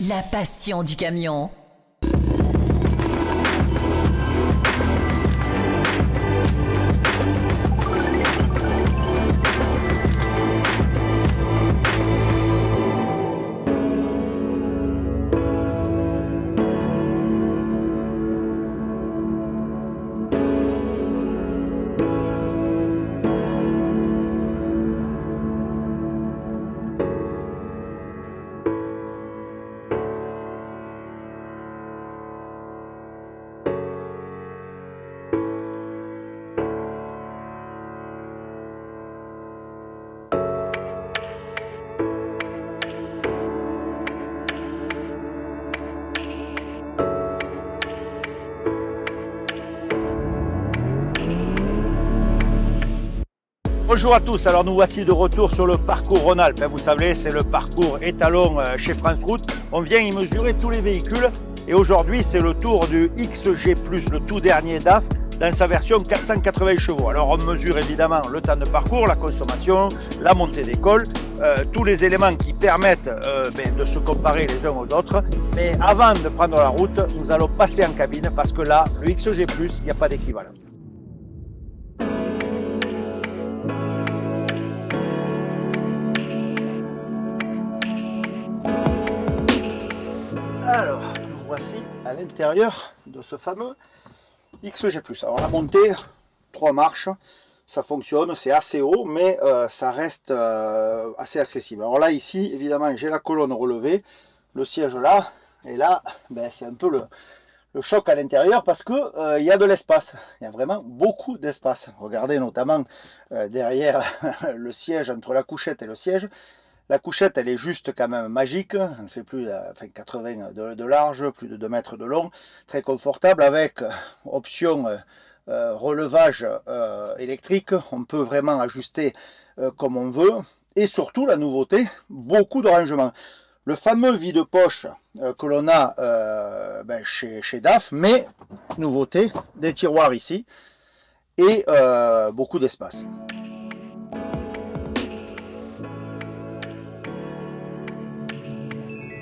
La passion du camion. Bonjour à tous, alors nous voici de retour sur le parcours Rhône-Alpes. Vous savez, c'est le parcours étalon chez France Route. On vient y mesurer tous les véhicules et aujourd'hui c'est le tour du XG+, le tout dernier DAF dans sa version 480 chevaux. Alors on mesure évidemment le temps de parcours, la consommation, la montée d'école, tous les éléments qui permettent de se comparer les uns aux autres. Mais avant de prendre la route, nous allons passer en cabine parce que là, le XG+, il n'y a pas d'équivalent. Alors, nous voici à l'intérieur de ce fameux XG+. Alors la montée, 3 marches, ça fonctionne, c'est assez haut, mais ça reste assez accessible. Alors là, ici, évidemment, j'ai la colonne relevée, le siège là, et là, c'est un peu le choc à l'intérieur parce que il y a de l'espace. Il y a vraiment beaucoup d'espace. Regardez notamment derrière le siège, entre la couchette et le siège. La couchette, elle est juste quand même magique, elle fait plus 80 de large, plus de 2 mètres de long, très confortable avec option relevage électrique, on peut vraiment ajuster comme on veut, et surtout la nouveauté, beaucoup de rangement. Le fameux vide-poche que l'on a chez DAF, mais nouveauté, des tiroirs ici, et beaucoup d'espace.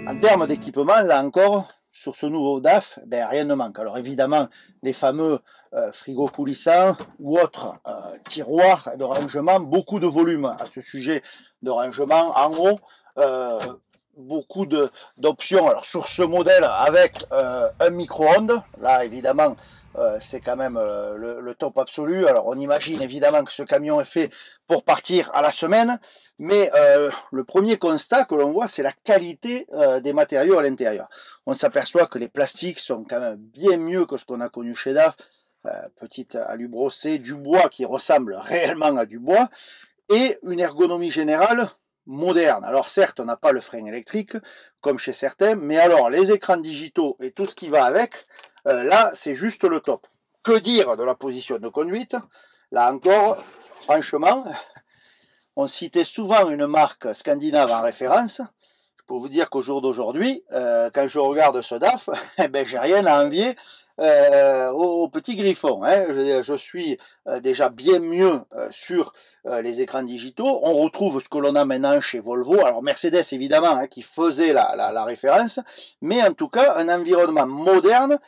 En termes d'équipement, là encore, sur ce nouveau DAF, rien ne manque. Alors évidemment, les fameux frigos coulissants ou autres tiroirs de rangement, beaucoup de volume à ce sujet de rangement. En haut, beaucoup d'options. Alors sur ce modèle, avec un micro-ondes, là évidemment, c'est quand même le top absolu. Alors on imagine évidemment que ce camion est fait pour partir à la semaine, mais le premier constat que l'on voit, c'est la qualité des matériaux à l'intérieur. On s'aperçoit que les plastiques sont quand même bien mieux que ce qu'on a connu chez DAF. Petite alu brossée, du bois qui ressemble réellement à du bois, et une ergonomie générale moderne. Alors certes, on n'a pas le frein électrique, comme chez certains, mais alors les écrans digitaux et tout ce qui va avec, là, c'est juste le top. Que dire de la position de conduite? Là encore, franchement, on citait souvent une marque scandinave en référence. Je peux vous dire qu'au jour d'aujourd'hui, quand je regarde ce DAF, j'ai rien à envier au petit Griffon. Je suis déjà bien mieux sur les écrans digitaux. On retrouve ce que l'on a maintenant chez Volvo. Alors Mercedes évidemment qui faisait la référence, mais en tout cas un environnement moderne,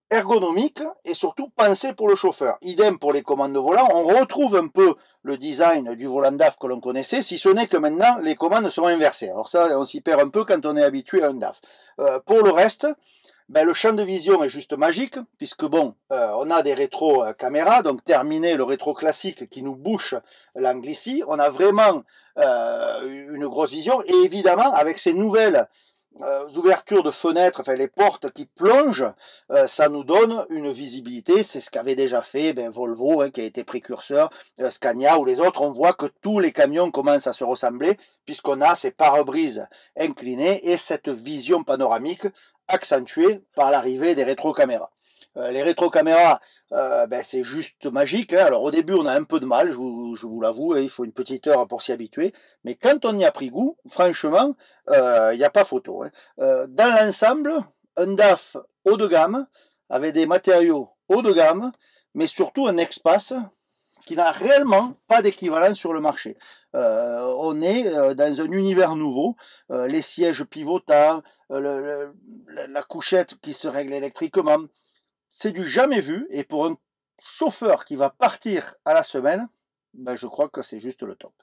ergonomique et surtout pensé pour le chauffeur. Idem pour les commandes de volant, on retrouve un peu le design du volant DAF que l'on connaissait, si ce n'est que maintenant les commandes sont inversées. Alors ça, on s'y perd un peu quand on est habitué à un DAF. Pour le reste, le champ de vision est juste magique, puisque bon, on a des rétro caméras, donc terminé le rétro classique qui nous bouche l'angle ici, on a vraiment une grosse vision, et évidemment avec ces nouvelles ouvertures de fenêtres, enfin les portes qui plongent, ça nous donne une visibilité. C'est ce qu'avait déjà fait Volvo, qui a été précurseur, Scania ou les autres. On voit que tous les camions commencent à se ressembler puisqu'on a ces pare-brises inclinés et cette vision panoramique accentuée par l'arrivée des rétrocaméras. Les rétrocaméras, c'est juste magique. Alors au début, on a un peu de mal, je vous l'avoue, il faut une petite heure pour s'y habituer. Mais quand on y a pris goût, franchement, il n'y a pas photo. Dans l'ensemble, un DAF haut de gamme, avec des matériaux haut de gamme, mais surtout un espace qui n'a réellement pas d'équivalent sur le marché. On est dans un univers nouveau, les sièges pivotants, la couchette qui se règle électriquement, c'est du jamais vu, et pour un chauffeur qui va partir à la semaine, ben je crois que c'est juste le top.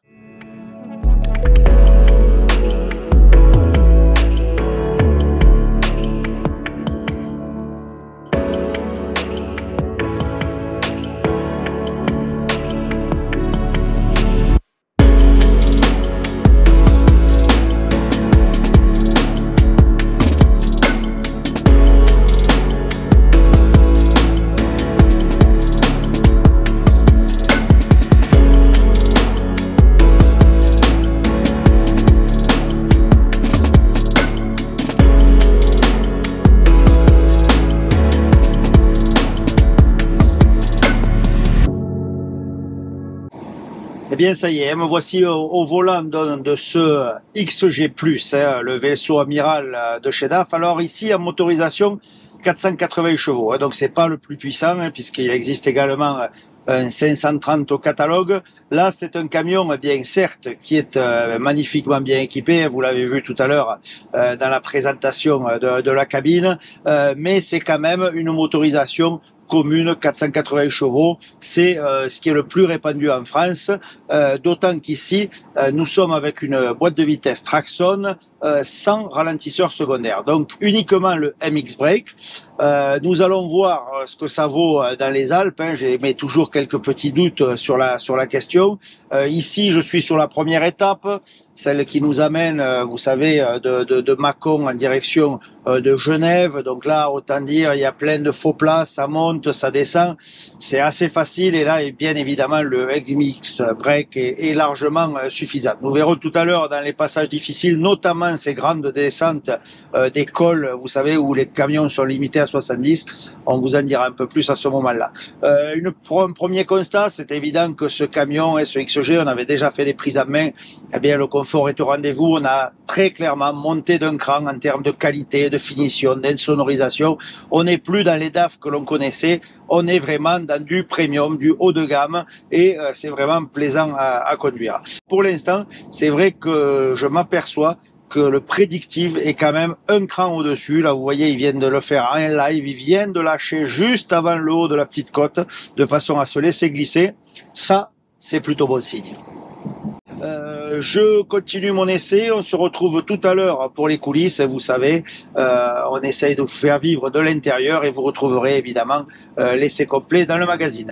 Eh bien, ça y est, me voici au volant de ce XG+, le vaisseau amiral de chez DAF. Alors ici, en motorisation, 480 chevaux. Donc, c'est pas le plus puissant, puisqu'il existe également un 530 au catalogue. Là, c'est un camion, bien certes, qui est magnifiquement bien équipé. Vous l'avez vu tout à l'heure dans la présentation de la cabine. Mais c'est quand même une motorisation commune, 480 chevaux, c'est ce qui est le plus répandu en France, d'autant qu'ici, nous sommes avec une boîte de vitesse Traxxon sans ralentisseur secondaire, donc uniquement le MX Brake. Nous allons voir ce que ça vaut dans les Alpes, j'ai mais toujours quelques petits doutes sur la question. Ici, je suis sur la première étape, celle qui nous amène, vous savez, de Mâcon en direction de Genève. Donc là, autant dire, il y a plein de faux plats, ça monte, ça descend, c'est assez facile. Et là, bien évidemment, le MX Brake est largement suffisant. Nous verrons tout à l'heure dans les passages difficiles, notamment ces grandes descentes des cols, vous savez, où les camions sont limités à 70. On vous en dira un peu plus à ce moment-là. Un premier constat, c'est évident que ce camion et ce XG, on avait déjà fait des prises en main. Eh bien, le confort est au rendez-vous. On a très clairement monté d'un cran en termes de qualité, de finition, d'insonorisation. On n'est plus dans les DAF que l'on connaissait. On est vraiment dans du premium, du haut de gamme, et c'est vraiment plaisant à conduire. Pour l'instant, c'est vrai que je m'aperçois que le prédictif est quand même un cran au-dessus. Là, vous voyez, ils viennent de le faire en live. Ils viennent de lâcher juste avant le haut de la petite côte, de façon à se laisser glisser. Ça, c'est plutôt bon signe. Je continue mon essai, on se retrouve tout à l'heure pour les coulisses, vous savez, on essaye de vous faire vivre de l'intérieur et vous retrouverez évidemment l'essai complet dans le magazine.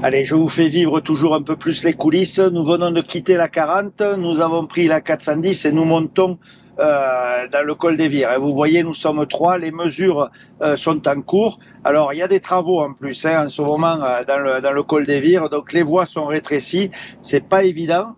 Allez, je vous fais vivre toujours un peu plus les coulisses. Nous venons de quitter la 40, nous avons pris la 410 et nous montons dans le col des Vires. Et vous voyez, nous sommes 3, les mesures sont en cours. Alors, il y a des travaux en plus en ce moment dans le col des Vires, donc les voies sont rétrécies, c'est pas évident.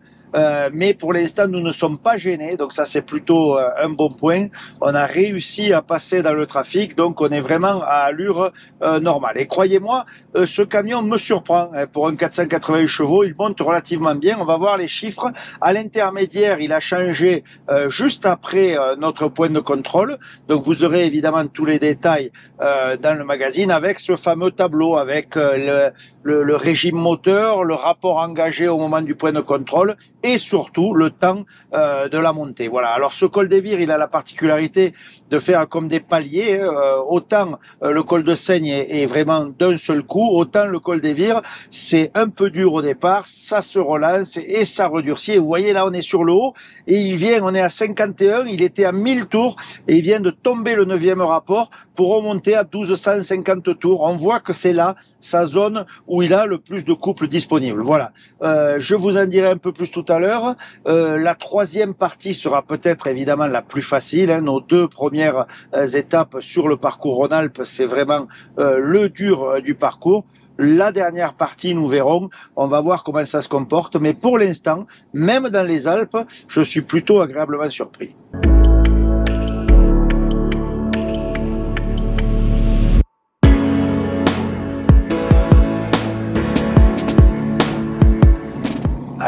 Mais pour l'instant, nous ne sommes pas gênés, donc ça c'est plutôt un bon point. On a réussi à passer dans le trafic, donc on est vraiment à allure normale. Et croyez-moi, ce camion me surprend. Pour un 480 chevaux, il monte relativement bien. On va voir les chiffres. À l'intermédiaire, il a changé juste après notre point de contrôle. Donc vous aurez évidemment tous les détails dans le magazine avec ce fameux tableau, avec le régime moteur, le rapport engagé au moment du point de contrôle et surtout le temps de la montée. Voilà. Alors ce col des Vires, il a la particularité de faire comme des paliers. Autant le col de Seigne est vraiment d'un seul coup, autant le col des Vires, c'est un peu dur au départ, ça se relance et ça redurcit. Et vous voyez là, on est sur le haut et on est à 51, il était à 1000 tours et il vient de tomber le 9e rapport pour remonter à 1250 tours. On voit que c'est là sa zone où il a le plus de couples disponibles. Voilà. Je vous en dirai un peu plus tout à l'heure. La troisième partie sera peut-être évidemment la plus facile. Nos 2 premières étapes sur le parcours Rhône-Alpes, c'est vraiment le dur du parcours. La dernière partie, nous verrons. On va voir comment ça se comporte. Mais pour l'instant, même dans les Alpes, je suis plutôt agréablement surpris.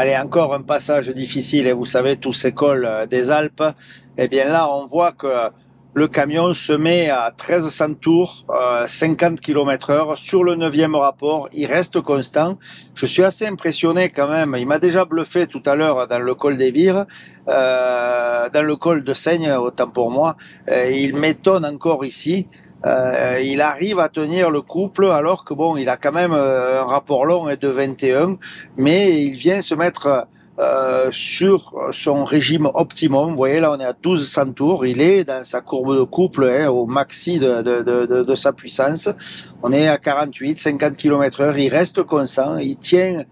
allez, encore un passage difficile, et vous savez, tous ces cols des Alpes, et bien là, on voit que le camion se met à 1300 tours, 50 km/h sur le 9e rapport. Il reste constant. Je suis assez impressionné quand même. Il m'a déjà bluffé tout à l'heure dans le col des Vires, dans le col de Seigne, autant pour moi. Il m'étonne encore ici. Il arrive à tenir le couple alors que bon, il a quand même un rapport long de 21, mais il vient se mettre sur son régime optimum. Vous voyez, là, on est à 1200 tours. Il est dans sa courbe de couple, au maxi de sa puissance. On est à 48, 50 km/h. Il reste constant. Il tient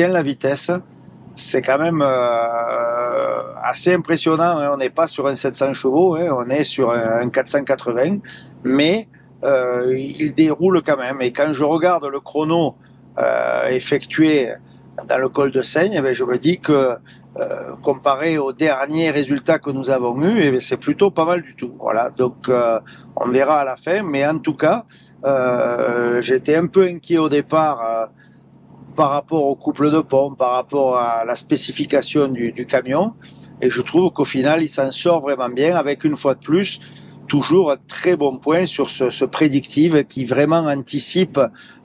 la vitesse. C'est quand même assez impressionnant. On n'est pas sur un 700 chevaux. On est sur un 480. Mais il déroule quand même. Et quand je regarde le chrono effectué dans le col de Seigne, je me dis que comparé aux derniers résultats que nous avons eus, c'est plutôt pas mal du tout. Voilà, donc on verra à la fin, mais en tout cas, j'étais un peu inquiet au départ par rapport au couple de pompe, par rapport à la spécification du camion, et je trouve qu'au final, il s'en sort vraiment bien, avec une fois de plus, toujours un très bon point sur ce prédictive qui vraiment anticipe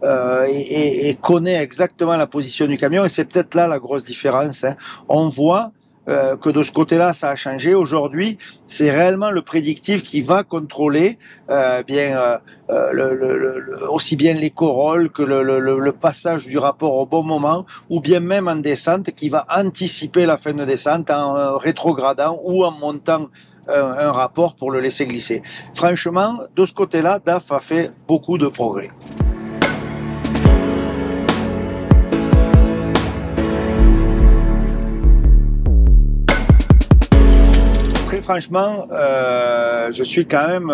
et connaît exactement la position du camion. Et c'est peut-être là la grosse différence. On voit que de ce côté-là, ça a changé. Aujourd'hui, c'est réellement le prédictif qui va contrôler aussi bien les corolles que le passage du rapport au bon moment, ou bien même en descente, qui va anticiper la fin de descente en rétrogradant ou en montant un rapport pour le laisser glisser. Franchement, de ce côté-là, DAF a fait beaucoup de progrès. Très franchement, je suis quand même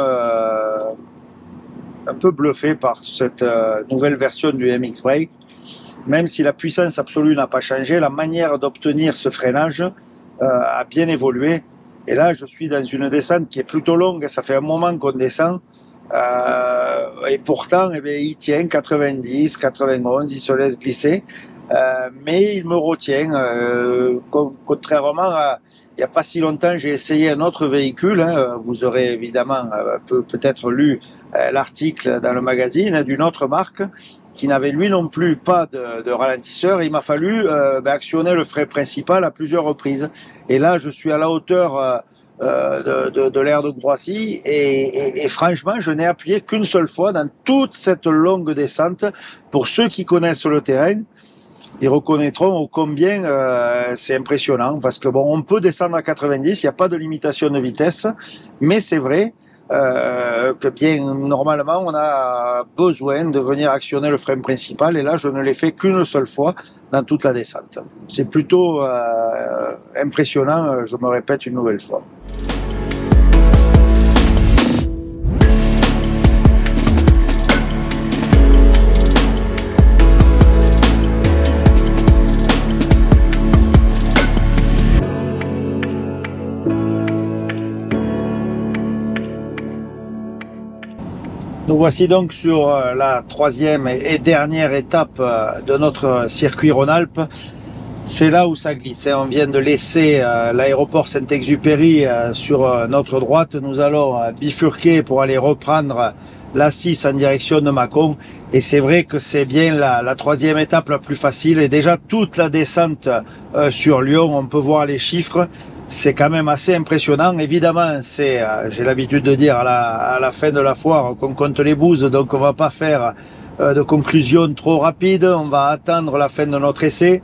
un peu bluffé par cette nouvelle version du MX Brake. Même si la puissance absolue n'a pas changé, la manière d'obtenir ce freinage a bien évolué. Et là, je suis dans une descente qui est plutôt longue. Ça fait un moment qu'on descend. Et pourtant, il tient 90, 91, il se laisse glisser. Mais il me retient. Contrairement à il n'y a pas si longtemps, j'ai essayé un autre véhicule. Vous aurez évidemment peut-être lu l'article dans le magazine d'une autre marque qui n'avait lui non plus pas de ralentisseur. Il m'a fallu actionner le frein principal à plusieurs reprises. Et là, je suis à la hauteur de l'aire de Groissy et franchement, je n'ai appuyé qu'une seule fois dans toute cette longue descente. Pour ceux qui connaissent le terrain, ils reconnaîtront ô combien c'est impressionnant parce que bon, on peut descendre à 90, il n'y a pas de limitation de vitesse, mais c'est vrai que bien normalement on a besoin de venir actionner le frein principal et là je ne l'ai fait qu'une seule fois dans toute la descente. C'est plutôt impressionnant, je me répète une nouvelle fois. Nous voici donc sur la troisième et dernière étape de notre circuit Rhône-Alpes. C'est là où ça glisse. On vient de laisser l'aéroport Saint-Exupéry sur notre droite. Nous allons bifurquer pour aller reprendre la 6 en direction de Mâcon. Et c'est vrai que c'est bien la troisième étape la plus facile. Et déjà toute la descente sur Lyon, on peut voir les chiffres. C'est quand même assez impressionnant. Évidemment, c'est, j'ai l'habitude de dire à la fin de la foire qu'on compte les bouses, donc on va pas faire de conclusion trop rapide. On va attendre la fin de notre essai.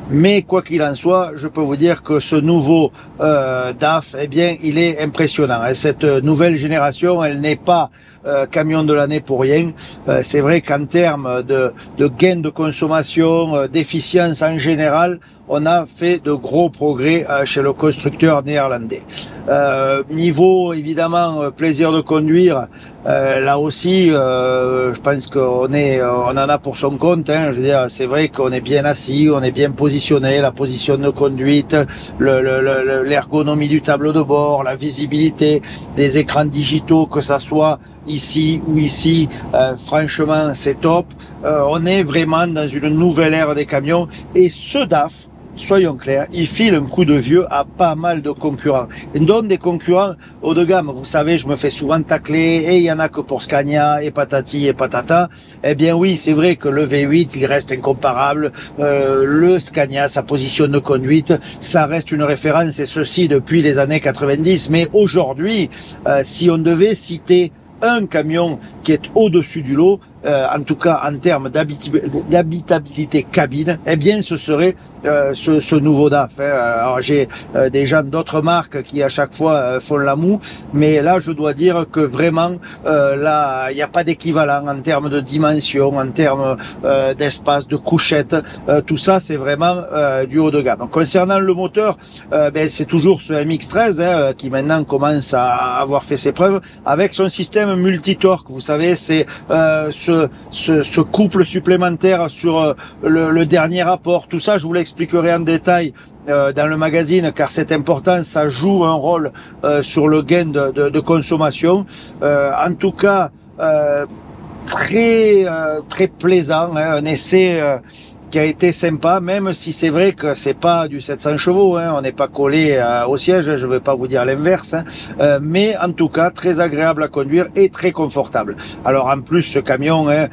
Mais quoi qu'il en soit, je peux vous dire que ce nouveau DAF, eh bien, il est impressionnant. Et cette nouvelle génération, elle n'est pas camion de l'année pour rien. C'est vrai qu'en termes de gain de consommation, d'efficience en général, on a fait de gros progrès chez le constructeur néerlandais. Niveau évidemment plaisir de conduire, là aussi, je pense qu'on en a pour son compte. Je veux dire, c'est vrai qu'on est bien assis, on est bien positionné, la position de conduite, l'ergonomie du tableau de bord, la visibilité des écrans digitaux, que ça soit ici ou ici, franchement c'est top. On est vraiment dans une nouvelle ère des camions et ce DAF, soyons clairs, il file un coup de vieux à pas mal de concurrents. Et donc des concurrents haut de gamme. Vous savez, je me fais souvent tacler et il y en a que pour Scania et patati et patata. Eh bien oui, c'est vrai que le V8, il reste incomparable. Le Scania, sa position de conduite, ça reste une référence et ceci depuis les années 90. Mais aujourd'hui, si on devait citer un camion qui est au-dessus du lot, en tout cas en termes d'habitabilité cabine, eh bien ce serait ce nouveau DAF. Alors j'ai des gens d'autres marques qui à chaque fois font la moue, mais là je dois dire que vraiment là il n'y a pas d'équivalent en termes de dimension, en termes d'espace, de couchette, tout ça c'est vraiment du haut de gamme. Concernant le moteur, ben, c'est toujours ce MX-13 qui maintenant commence à avoir fait ses preuves avec son système multitorque. Vous savez, c'est ce couple supplémentaire sur le dernier rapport. Tout ça, je vous l'expliquerai en détail dans le magazine, car c'est important, ça joue un rôle sur le gain de consommation. En tout cas, très plaisant, hein, un essai qui a été sympa, même si c'est vrai que c'est pas du 700 chevaux, hein, on n'est pas collé au siège, je ne vais pas vous dire l'inverse, hein, mais en tout cas très agréable à conduire et très confortable. Alors en plus ce camion, hein,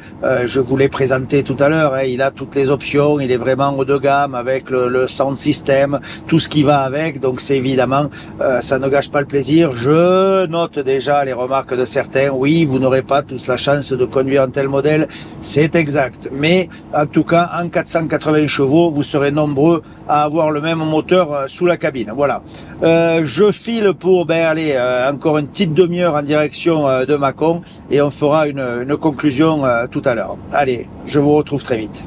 je vous l'ai présenté tout à l'heure, hein, il a toutes les options, il est vraiment haut de gamme avec le sound system, tout ce qui va avec, donc c'est évidemment, ça ne gâche pas le plaisir. Je note déjà les remarques de certains, oui vous n'aurez pas tous la chance de conduire un tel modèle, c'est exact, mais en tout cas en 480 chevaux, vous serez nombreux à avoir le même moteur sous la cabine. Voilà. Je file pour aller encore une petite demi-heure en direction de Mâcon et on fera une conclusion tout à l'heure. Allez, je vous retrouve très vite.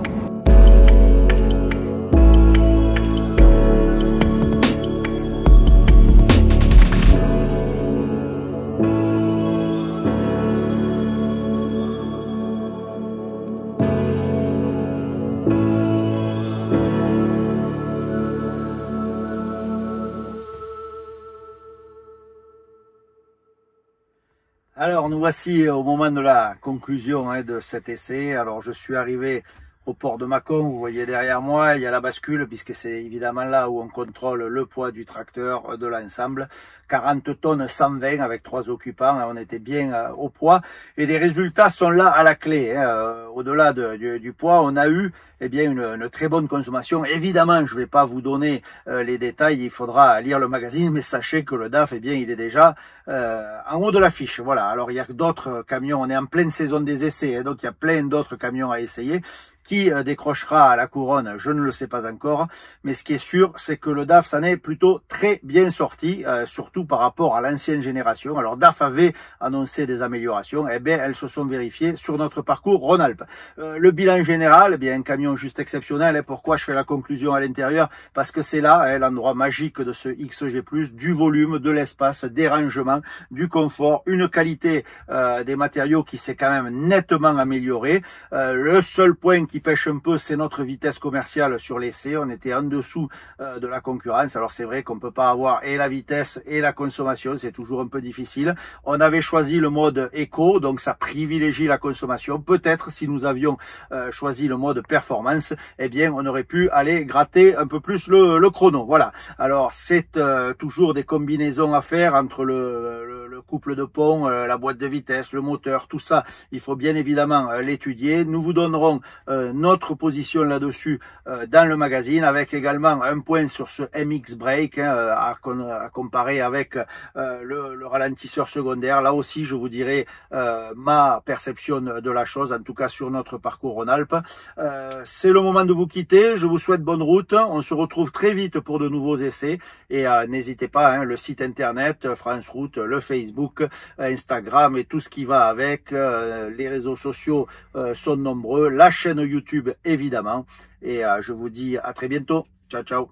Alors nous voici au moment de la conclusion de cet essai. Alors je suis arrivé au port de Mâcon, vous voyez derrière moi, il y a la bascule puisque c'est évidemment là où on contrôle le poids du tracteur de l'ensemble. 40 tonnes 120 avec 3 occupants, on était bien au poids et les résultats sont là à la clé. Au-delà du poids, on a eu une très bonne consommation. Évidemment, je ne vais pas vous donner les détails, il faudra lire le magazine, mais sachez que le DAF, il est déjà en haut de l'affiche. Voilà, alors il y a d'autres camions, on est en pleine saison des essais, donc il y a plein d'autres camions à essayer. Qui décrochera la couronne, je ne le sais pas encore, mais ce qui est sûr, c'est que le DAF s'en est plutôt très bien sorti, surtout par rapport à l'ancienne génération. Alors DAF avait annoncé des améliorations, elles se sont vérifiées sur notre parcours Rhône-Alpes. Le bilan général, un camion juste exceptionnel. Et pourquoi je fais la conclusion à l'intérieur? Parce que c'est là l'endroit magique de ce XG+, du volume, de l'espace, des rangements, du confort, une qualité des matériaux qui s'est quand même nettement améliorée. Le seul point qui pêche un peu, c'est notre vitesse commerciale sur l'essai. On était en dessous de la concurrence. Alors c'est vrai qu'on peut pas avoir et la vitesse et la consommation, c'est toujours un peu difficile. On avait choisi le mode éco, donc ça privilégie la consommation. Peut-être si nous avions choisi le mode performance, on aurait pu aller gratter un peu plus le chrono. Voilà. Alors c'est toujours des combinaisons à faire entre le couple de pont, la boîte de vitesse, le moteur, tout ça. Il faut bien évidemment l'étudier. Nous vous donnerons notre position là-dessus dans le magazine, avec également un point sur ce MX Brake à comparer avec le ralentisseur secondaire. Là aussi, je vous dirai ma perception de la chose, en tout cas sur notre parcours Rhône-Alpes. C'est le moment de vous quitter. Je vous souhaite bonne route. On se retrouve très vite pour de nouveaux essais. Et n'hésitez pas, le site internet, France Route, le Facebook, Instagram et tout ce qui va avec. Les réseaux sociaux sont nombreux. La chaîne YouTube, évidemment. Et je vous dis à très bientôt. Ciao, ciao.